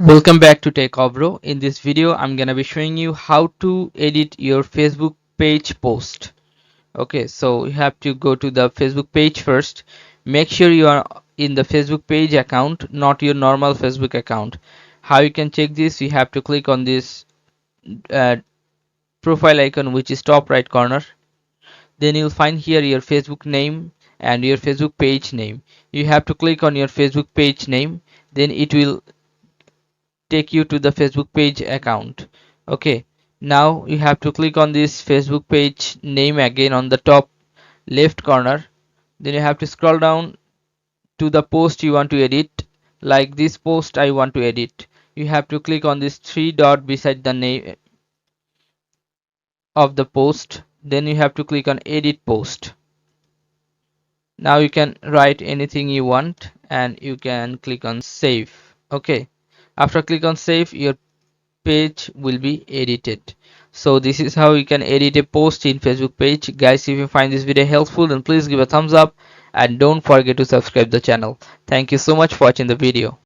Welcome back to Techavro. In this video, I'm gonna be showing you how to edit your Facebook page post. Okay, so you have to go to the Facebook page first. Make sure you are in the Facebook page account, not your normal Facebook account. How you can check this? You have to click on this uh, profile icon, which is top right corner. Then you'll find here your Facebook name and your Facebook page name. You have to click on your Facebook page name. Then it will take you to the Facebook page account. Okay, now you have to click on this Facebook page name again on the top left corner. Then you have to scroll down to the post you want to edit. Like this post I want to edit, you have to click on this three dot beside the name of the post. Then you have to click on edit post. Now you can write anything you want and you can click on save. Okay, after click on save, your page will be edited. So this is how you can edit a post in Facebook page. Guys, if you find this video helpful, then please give a thumbs up and don't forget to subscribe the channel. Thank you so much for watching the video.